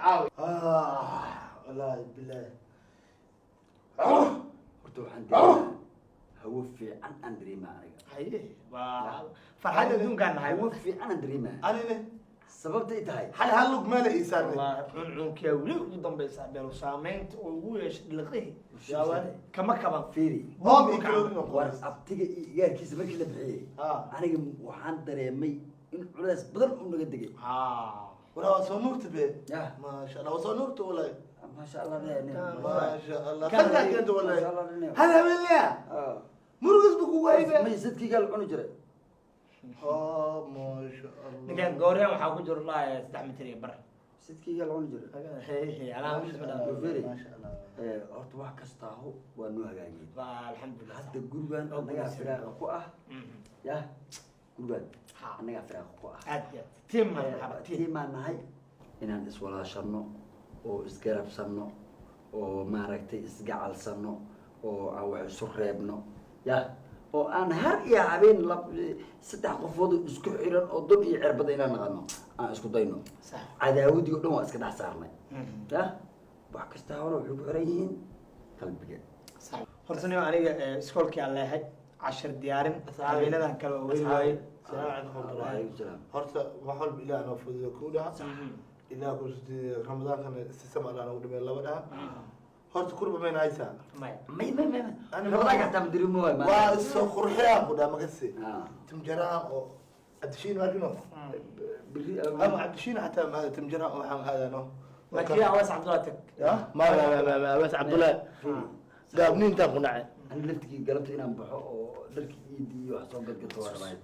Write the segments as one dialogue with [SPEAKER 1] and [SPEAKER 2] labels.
[SPEAKER 1] عاوي والله بالله
[SPEAKER 2] horta waxaan diraa hawo fiican aan dareemaa aniga
[SPEAKER 1] haye farxad adduunkaan nahay
[SPEAKER 2] hawo fiican aan dareemaa
[SPEAKER 1] anine
[SPEAKER 2] sababtay tahay
[SPEAKER 1] hal lug meel ay saarnay wallahi cuncunka weli ugu dambaysa beelo saameynta oo ugu yeeshay dhaqay kama kaban
[SPEAKER 2] fiiri
[SPEAKER 1] boom ikaloodin
[SPEAKER 2] war abtiga iyo igaarkiisa markii la bixiyay aniga waxaan dareemay in culays badan uu naga degay
[SPEAKER 1] ولا صنورت بيت ما شاء الله وصنورت ولا
[SPEAKER 2] ما شاء الله
[SPEAKER 1] ما شاء الله خليك انت ولا هلا بالله مرقص بكو وايبه
[SPEAKER 2] ما يصدقي قال عنو جرى
[SPEAKER 1] ما شاء الله
[SPEAKER 3] نكان غوريان waxaa ku jiro la 3 mitir iyo bar
[SPEAKER 2] sidkii gal عنو جرى
[SPEAKER 3] ala
[SPEAKER 1] ما شاء الله
[SPEAKER 2] horta wax kasta waa noo hagaagay
[SPEAKER 3] alxamdulillah
[SPEAKER 2] hadda gurban anaga firaaqa ku ah ya gurban anaga firaaqa ku ah
[SPEAKER 3] aad
[SPEAKER 2] tiimaan nahay inaan iswalaashano oo isgarabsano oo maaragtay isgacalsano oo aan wax isu reebno ya oo aan har iyo habeen saddex qofood isku xiran oo dun iyo cirbada inaan naqano aan isku dayno cadaawadii oo dhan waa iska dhex saarnay ya wax kasta hore waxay ku xiran yihiin qalbiga
[SPEAKER 3] horta aniga iskoolkii aan leeyahay 10 diyaarin habeenadan kale oo weyn waaye
[SPEAKER 1] السلام عليكم ورحمة الله وبركاته. هرت وحول بالله أنا فوز كودا. إلا كنت رمضان كان استسمع أنا أقول بين الله بدها. هرت كل بين عيسى.
[SPEAKER 2] ما أنا ما راح أتم دري مو ما.
[SPEAKER 1] والسكر حياة كودا ما كسي. تمجرا أو عدشين ما كنا. أما عدشين حتى ما تمجرا أو حم هذا نو.
[SPEAKER 3] ما كيا أوس عبد الله تك.
[SPEAKER 1] ما أوس عبد الله. ده منين تكون عين.
[SPEAKER 2] أنا لفتكي قلبت إنا بحو درك إيدي وحصل قد قطوة رايد.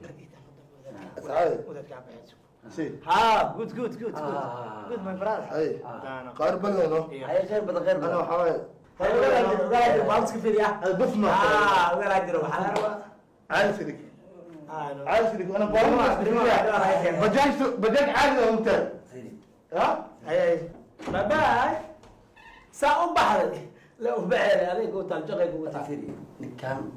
[SPEAKER 1] سي
[SPEAKER 3] ها good my brother
[SPEAKER 1] اي قارب له
[SPEAKER 2] هاي غير بدل غير
[SPEAKER 1] انا وحواي
[SPEAKER 3] هاي بامسك في يا
[SPEAKER 1] البف ما
[SPEAKER 3] ولا ادري
[SPEAKER 1] عارف لك عارف لك انا بجاج عادي انت ها
[SPEAKER 3] هاي باي ساعه بحر لا بحر عليك وتلجقي
[SPEAKER 2] وتفيري كان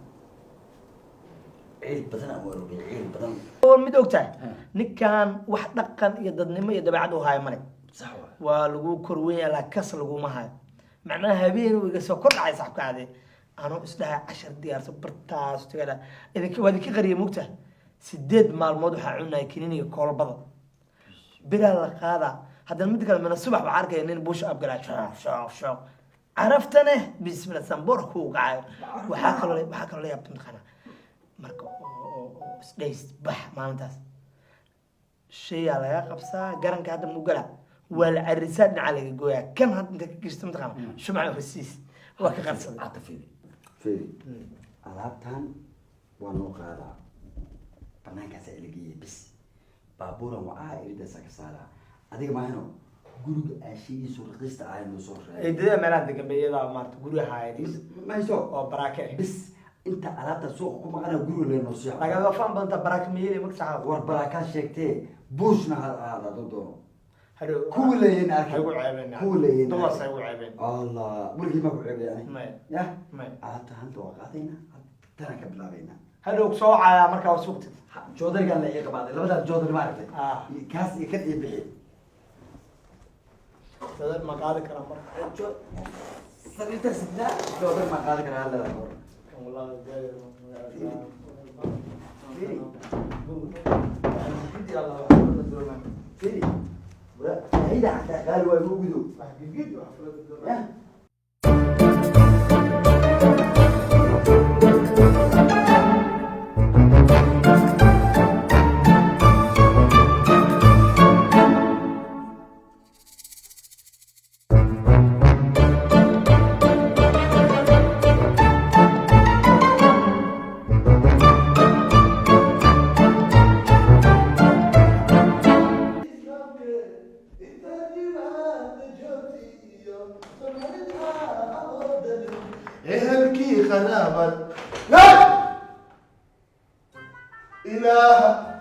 [SPEAKER 2] عيد بدن أول عيد بدن
[SPEAKER 3] أول مد أوكتاي نكان واحد دقن يدنيم يدبعده هاي مالك
[SPEAKER 2] صح
[SPEAKER 3] ولقو كروية لا كسر لقو ما هاي معناها بين ويقصوا كل عايز حق هذه أنا أسلها 10 ديار سبرتاس وكذا إذا وهذا كي غريب مكته سديد مع الموضوع عنا يكينني كول بضل بلا هذا هذا المدة من الصبح بعركة إني بوش أبقى شاف عرفتني بسم الله سنبور هو قاعد وحكى لي أبتم خنا marka oo isdays bax maalintaas shay laga qabsaa garanka hadda mugala wal arisan calaga gooya kan hadda ka gishto mataqaan shumac hosiis waa ka qarsan
[SPEAKER 2] aad fiiri alaabtan waa noo qaadaa banaankaas ay lagiyay bis baabuuran waa irida sakasala adiga maahno guriga aashigiisu raqiista ay noo soo reeyay
[SPEAKER 3] eedada meelaha degabeeyada maarta guriga haayadiis
[SPEAKER 2] ma hayso
[SPEAKER 3] oo baraake
[SPEAKER 2] bis انت على سوق كما انا اقول له نصيحه
[SPEAKER 3] laga faan banta baraakmiyada magtaha
[SPEAKER 2] war baraka sheegtay buushna hada doono
[SPEAKER 3] hado
[SPEAKER 2] kuuleeyeen
[SPEAKER 3] arkay ugu ceebeen
[SPEAKER 2] kuuleeyeen
[SPEAKER 3] dumar say ugu ceebeen
[SPEAKER 2] allah wali ma ku ceebeen
[SPEAKER 3] ma
[SPEAKER 2] ya
[SPEAKER 3] ma
[SPEAKER 2] aata hanta waqadina tan ka bilaabayna
[SPEAKER 3] hado soo caaya marka suuqti
[SPEAKER 2] joodarigan la iyaga baaday labada joodari ma aragtay kaas iyo ka bixi
[SPEAKER 3] sadar ma qaadi kara marka
[SPEAKER 2] sabita sidna joodari ma qaadi kara hada
[SPEAKER 3] والله جاي
[SPEAKER 2] فيري هيدا حتى قالوا موجودوا
[SPEAKER 1] اهلكي خنابل لا اله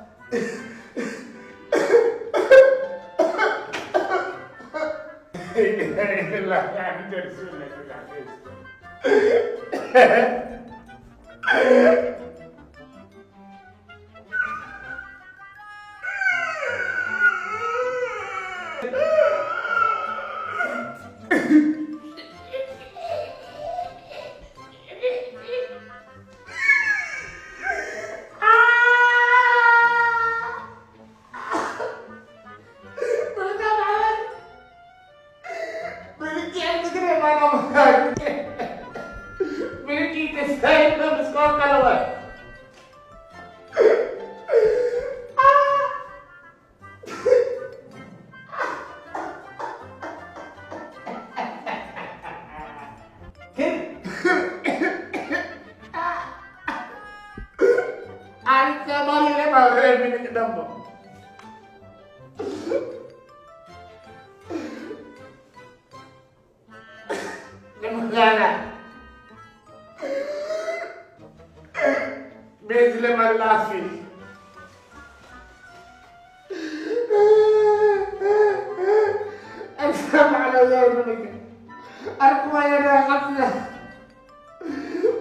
[SPEAKER 1] كون كلوه أنت مالي ما غير منك دمه لمخانا بيزل ملاسي أسمع على غير منك أرقوا يا غفلة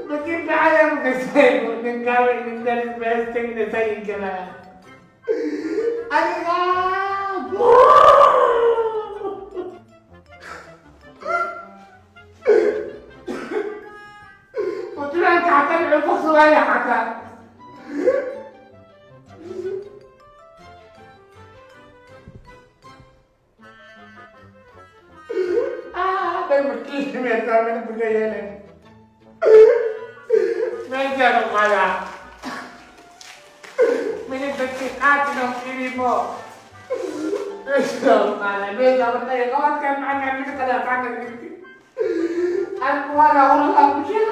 [SPEAKER 1] لكن تعالى مكسر من قبل من درس بيستك نسيل كمان أنا قلت له أنت حتى الفصل ولا حتى بالمكيش من الثامن بقيلة ما يجرب غلا من الدقيقات لهم إليمو ايش لهم غلا بيجا والله غلط كان معنا من كذا كان قلتي أنا ولا والله بشيء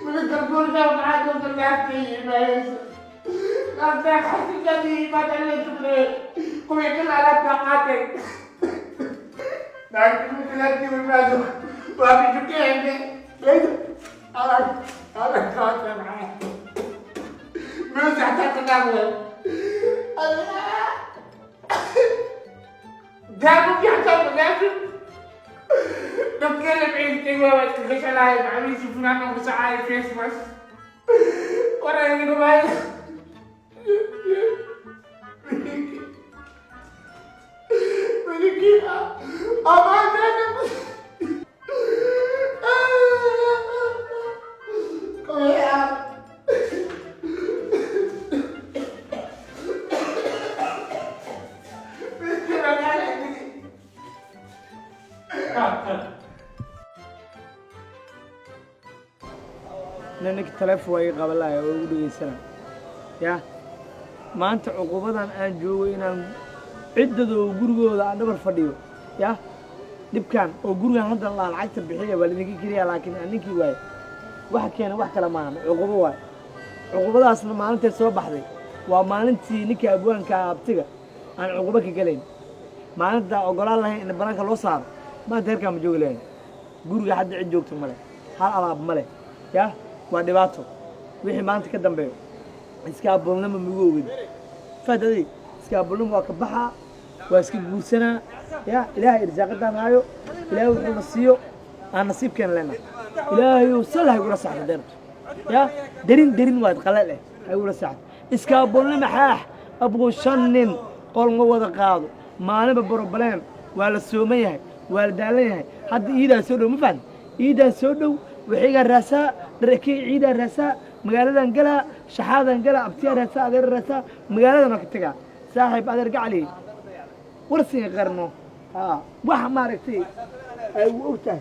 [SPEAKER 1] من الدكتور ده معاكم دلوقتي ما ينسى لا تحس جدي ما تعلمت ليه ويقول على طاقتك لكن مثلتي والمازو وابي شكي عندي ليه أنا كاتب معاه مش هحتاج تنام جابوا يحتاج لكن نتكلم عن وش على عميسي فلان وسعاي فيسبوك ورا يقولوا معي ملكي أما أنا
[SPEAKER 3] لأنك تلف ويا قبل لا يقولوا يسنا يا ما أنت عقوبة أن جوينا عدة وجروه على نبر فديو يا دبكان وجروه هذا الله العكس بحية ولا نيجي كذي لكن أنك واي واحد كان واحد كلام عقوبة واي عقوبة أصلا ما أنت سوى بحري وما أنت نك أبوان كابتجا عن عقوبة كجلين ما أنت أقول الله إن بناك الله صار ما تركب مجولين جروه حد عجوك تمله هل ألعب مله يا ودباتو wixii maanta ka dambeeyo iska abulnimo migoowid fadadi iska abulnimo waa ka baxa waa iska guursanaa ya ilaahay irsaaqadan haayo ilaahay wuxuu nasiyo aan nasiibkeen leena ilaahay uu salahay gula saxdeen ya darin waad qalal eh ay gula saxd iska abulnimo xaax abuu shannin qolmo wada qaado maalinba problem waa la sooman yahay waa la daalan yahay hadda iidaa soo dhow ma fahmi iidaa soo dhow وحيجا الرساء ركي عيد الرساء مقالة انقلها شحاذا انقلها ابتيا الرساء غير الرساء مقالة ما كنتقع صاحب هذا رجع لي ورثي قرنه واحد ما ركتي اي وقته